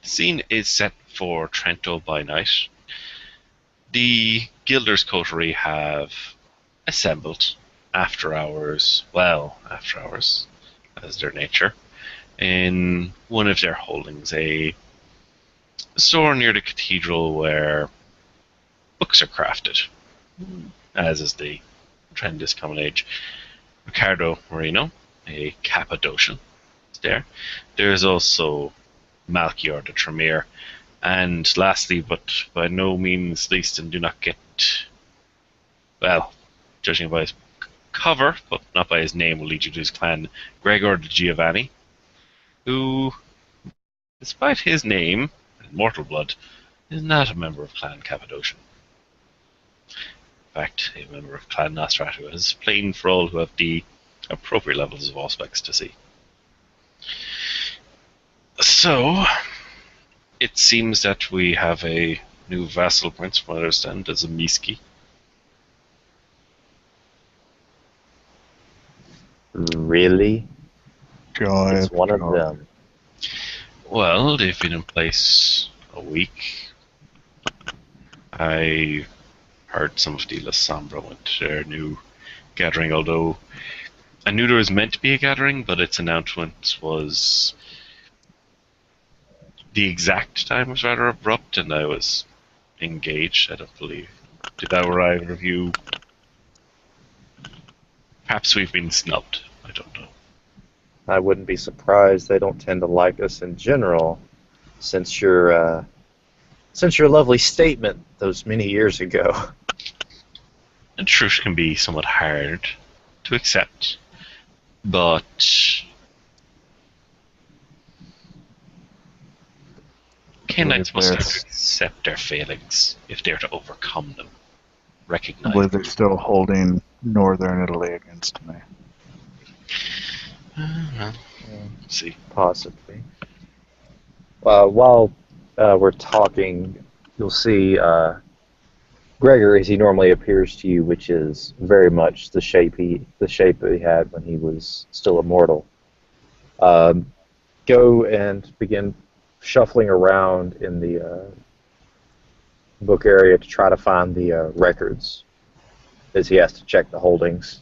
The scene is set for Trento by night. The Gilders Coterie have assembled after hours, as their nature, in one of their holdings, a store near the cathedral where books are crafted, as is the trend this common age. Ricardo Marino, a Cappadocian, is there. There's also Malchior the Tremere, and lastly, but by no means least, and do not get, well, judging by his cover, but not by his name, will lead you to his clan, Gregor de Giovanni, who, despite his name and mortal blood, is not a member of Clan Cappadocian. In fact, a member of Clan Nostratu, as plain for all who have the appropriate levels of Auspex to see. So, it seems that we have a new vassal prince, from what I understand, as a Miski. Really? God, It's one of them. Well, they've been in place a week. I heard some of the La Sombra went to their new gathering, although I knew there was meant to be a gathering, but its announcement was... the exact time was rather abrupt, and I was engaged, I don't believe. Did our either of you... Perhaps we've been snubbed, I don't know. I wouldn't be surprised. They don't tend to like us in general, since your lovely statement those many years ago. And truth can be somewhat hard to accept, but Cainites must have to accept their failings if they're to overcome them. I Recognize believe they're still holding Northern Italy against me. well, see. Possibly. While we're talking, you'll see Gregor as he normally appears to you, which is very much the shape he had when he was still immortal. Go and begin shuffling around in the book area to try to find the records, as he has to check the holdings.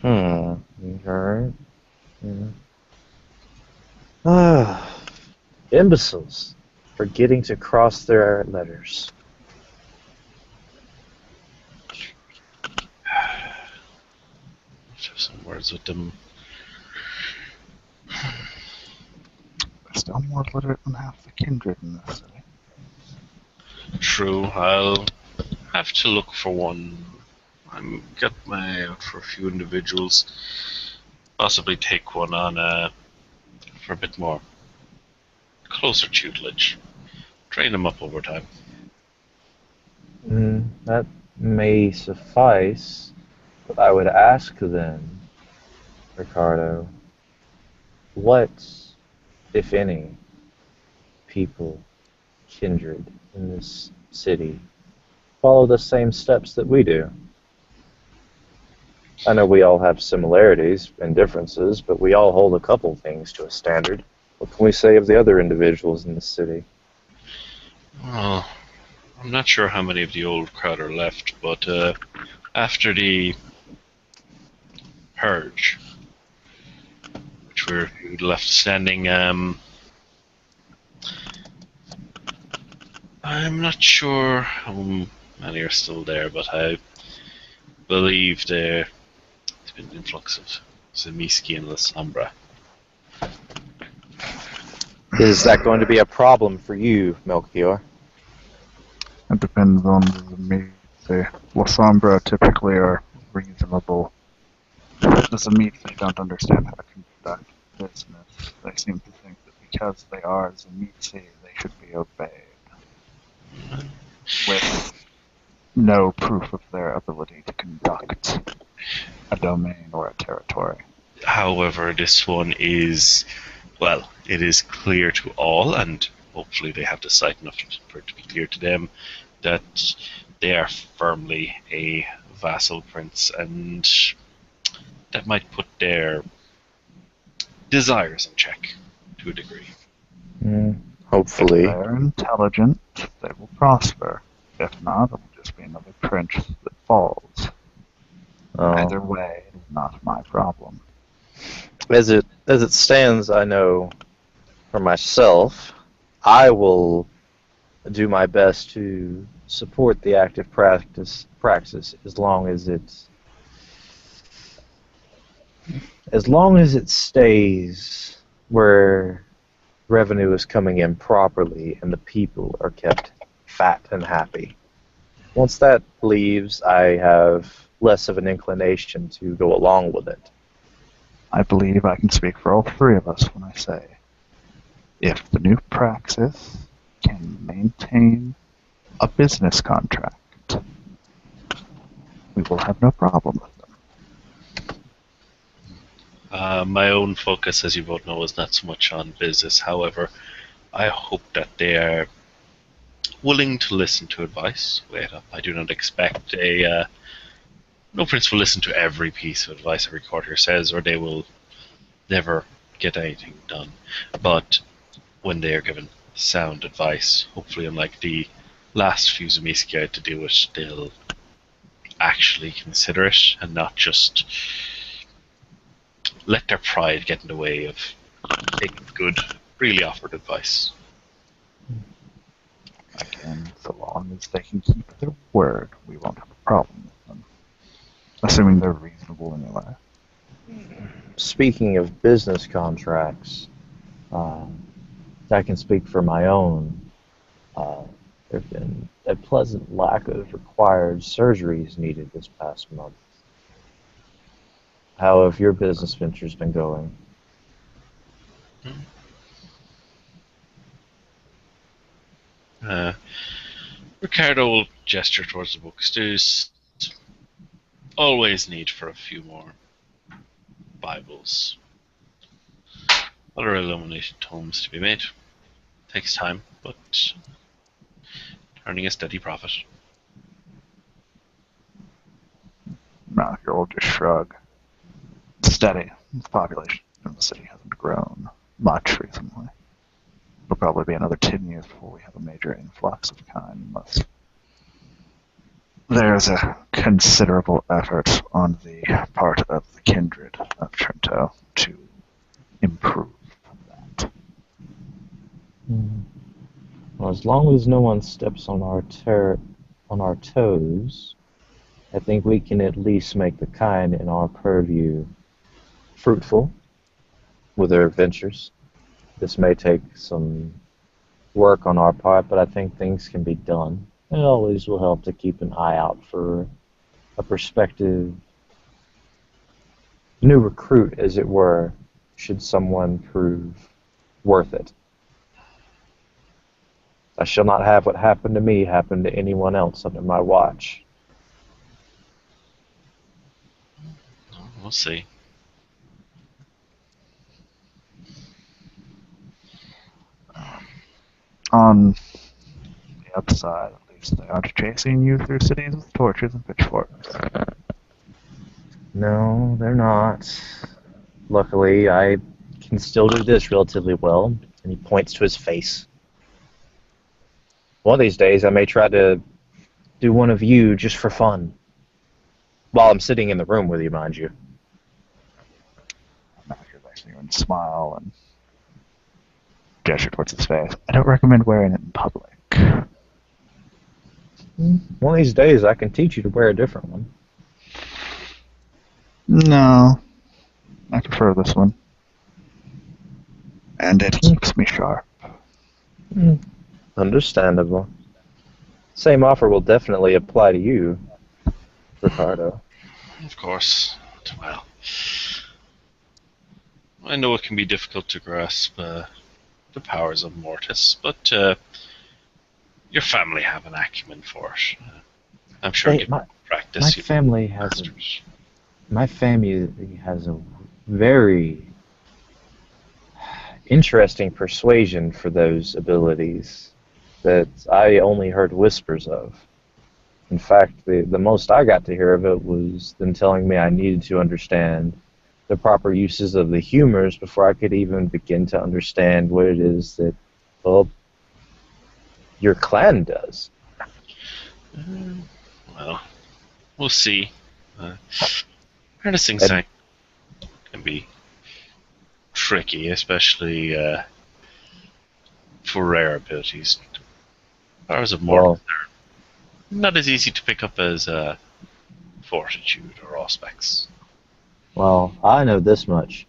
Alright. Imbeciles forgetting to cross their letters. Let's have some words with them. There's still more literate than half the kindred in this city. True, I'll have to look for one. I'm got my eye out for a few individuals. Possibly take one on for a bit more closer tutelage. Train them up over time. That may suffice, but I would ask then, Ricardo, what, if any, people, kindred in this city follow the same steps that we do? I know we all have similarities and differences, but we all hold a couple things to a standard. What can we say of the other individuals in the city? Well, I'm not sure how many of the old crowd are left, but after the purge, which we're left standing, I'm not sure how many are still there, but I believe there's been an influx of Zemiski and La Sombra. Is that going to be a problem for you, Melchior? It depends on the meat. The La Sombra typically are reasonable. The meat they don't understand how to conduct business. They seem to think that because they are Zemiti, they should be obeyed. With no proof of their ability to conduct a domain or a territory. However, this one is, well, it is clear to all, and hopefully they have the sight enough for it to be clear to them, that they are firmly a vassal prince, and that might put their desires in check to a degree. Mm, If hopefully. they're intelligent, they will prosper. If not, it'll just be another prince that falls. Either way, it is not my problem. As it stands, I know for myself, I will do my best to support the active practice as long as it stays where revenue is coming in properly and the people are kept fat and happy. Once that leaves, I have less of an inclination to go along with it. I believe I can speak for all three of us when I say, if the new praxis can maintain a business contract, we will have no problem with them. My own focus, as you both know, is not so much on business. However, I hope that they are willing to listen to advice. Wait up. I do not expect no prince will listen to every piece of advice every courtier says, or they will never get anything done. But when they are given sound advice, hopefully, unlike the last few Zamiski had to do it, they'll actually consider it and not just let their pride get in the way of taking good, really offered advice. Again, so long as they can keep their word, we won't have a problem with them. Assuming they're reasonable anyway. Speaking of business contracts, I can speak for my own. There's been a pleasant lack of required surgeries needed this past month. How have your business ventures been going? Ricardo will gesture towards the books. There's always need for a few more Bibles. Other illumination tomes to be made. Takes time, but turning a steady profit. Malachir will just shrug. Steady. The population of the city hasn't grown much recently. It'll probably be another 10 years before we have a major influx of kind, unless there's a considerable effort on the part of the kindred of Trento to improve that. Well, as long as no one steps on our toes, I think we can at least make the kind in our purview fruitful with their ventures. This may take some work on our part, but I think things can be done. It always will help to keep an eye out for a prospective new recruit, as it were, should someone prove worth it. I shall not have what happened to me happen to anyone else under my watch. We'll see. On the upside, at least, they aren't chasing you through cities with torches and pitchforks. No, they're not. Luckily, I can still do this relatively well. And he points to his face. One of these days, I may try to do one of you just for fun. While I'm sitting in the room with you, mind you. Malachir looks at you and smile and gesture towards his face. I don't recommend wearing it in public. One of these days, I can teach you to wear a different one. No. I prefer this one. And it keeps me sharp. Understandable. Same offer will definitely apply to you, Ricardo. Of course. Well, I know it can be difficult to grasp the powers of Mortis, but your family have an acumen for it. I'm sure you practice. My family has a very interesting persuasion for those abilities that I only heard whispers of. In fact, the most I got to hear of it was them telling me I needed to understand the proper uses of the humors before I could even begin to understand what it is that, well, your clan does. Well, we'll see. Harnessing And- sank can be tricky, especially for rare abilities. Powers of mortal Well, are not as easy to pick up as fortitude or aspects. well, I know this much.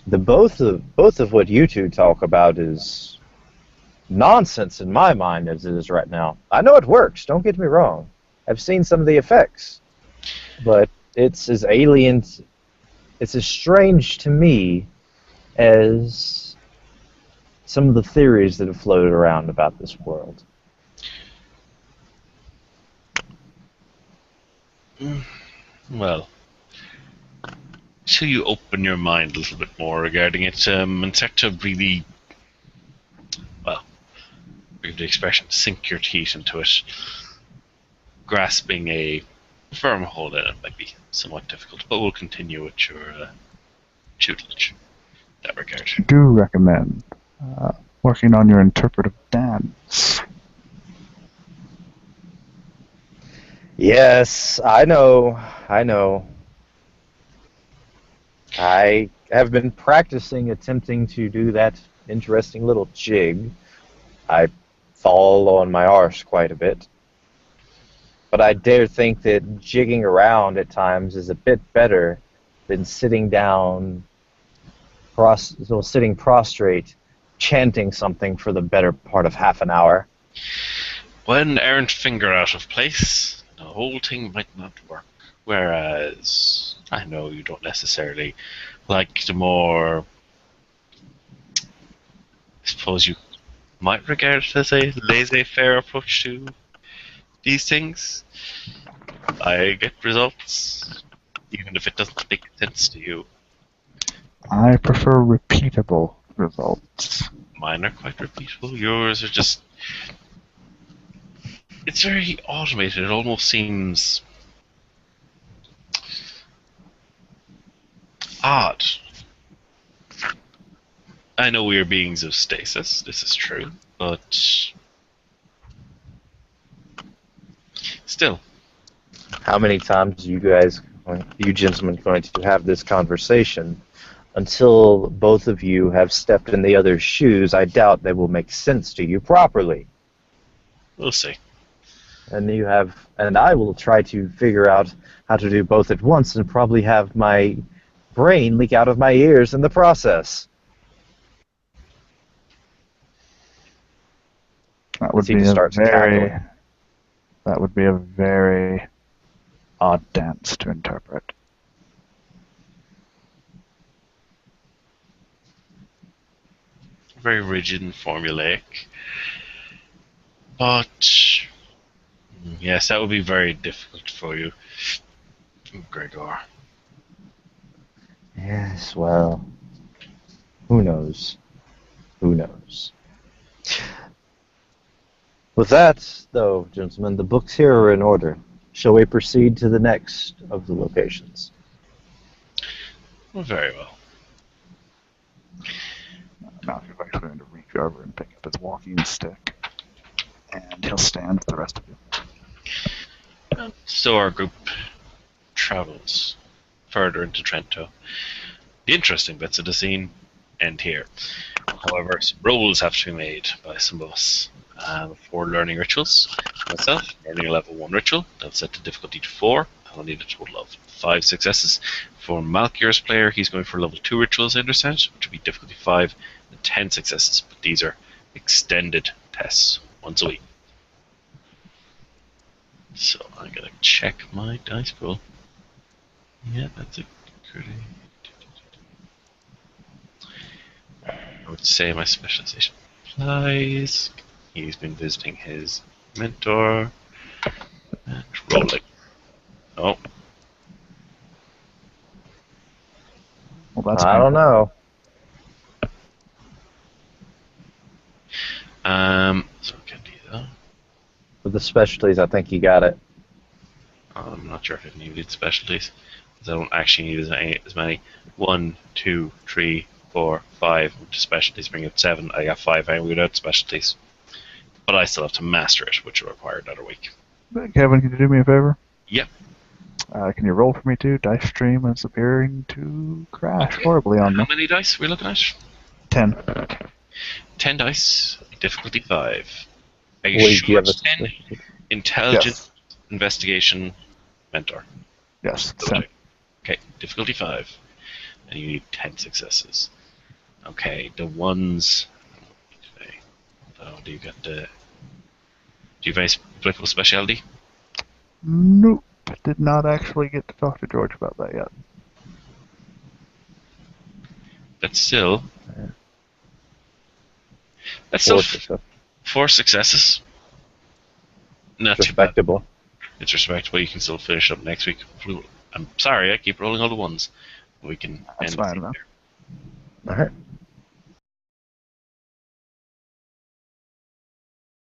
The both of what you two talk about is nonsense in my mind as it is right now. I know it works, don't get me wrong. I've seen some of the effects. But it's as alien, it's as strange to me as some of the theories that have floated around about this world. Well, till you open your mind a little bit more regarding it and start to really, well, forgive the expression, sink your teeth into it, grasping a firm hold in it might be somewhat difficult, but we'll continue with your tutelage in that regard. I do recommend working on your interpretive dance. Yes, I know, I know. I have been practicing attempting to do that interesting little jig. I fall on my arse quite a bit. But I dare think that jigging around at times is a bit better than sitting down, sitting prostrate, chanting something for the better part of half an hour. One errant finger out of place, the whole thing might not work. Whereas, I know you don't necessarily like the more, I suppose you might regard it as a laissez-faire approach to these things. I get results, even if it doesn't make sense to you. I prefer repeatable results. Mine are quite repeatable. Yours are just. It's very automated. It almost seems odd. I know we are beings of stasis, this is true, but still. How many times you gentlemen, going to have this conversation? Until both of you have stepped in the other's shoes, I doubt they will make sense to you properly. We'll see. And I will try to figure out how to do both at once and probably have my brain leak out of my ears in the process. That would He be just a starts very. cackling. That would be a very odd dance to interpret. Very rigid and formulaic. But yes, that would be very difficult for you, Gregor. Yes, well, who knows? Who knows? With that, though, gentlemen, the books here are in order. Shall we proceed to the next of the locations? Well, very well. Now he's actually going to reach over and pick up his walking stick, and he'll stand with the rest of you. So our group travels further into Trento. The interesting bits of the scene end here. However, some rolls have to be made by some of us for learning rituals. Myself, learning a level 1 ritual, that's set to difficulty to 4. I'll need a total of 5 successes. For Malkir's player, he's going for level 2 rituals, I understand, which would be difficulty 5 and 10 successes, but these are extended tests once a week. So I'm gonna check my dice pool. Yeah, that's a pretty. I would say my specialization applies. He's been visiting his mentor and rolling. Oh, Well, that's I don't know. so I can do that. With the specialties, I think you got it. I'm not sure if it needed specialties. 'cause I don't actually need as many. 1, 2, 3, 4, 5. Which specialties bring it 7. I got 5 anyway without specialties. But I still have to master it, which will require another week. Kevin, can you do me a favor? Yep. Can you roll for me too? Dice stream is appearing to crash Okay. horribly on How me. many dice are we looking at? 10. 10 dice, difficulty 5. A Wait, do you have short a 10, intelligent, Yes. investigation, mentor. Yes, Double 10. check. Okay, difficulty 5. And you need 10 successes. Okay, the ones. Oh, do you get the. Do you have any applicable specialty? Nope. Did not actually get to talk to George about that yet. That's still. Yeah. That's still 4 success. 4 successes. Not It's too bad. respectable. It's respectable. You can still finish up next week. I'm sorry, I keep rolling all the ones. We can That's end the fine, thing though. there. Alright.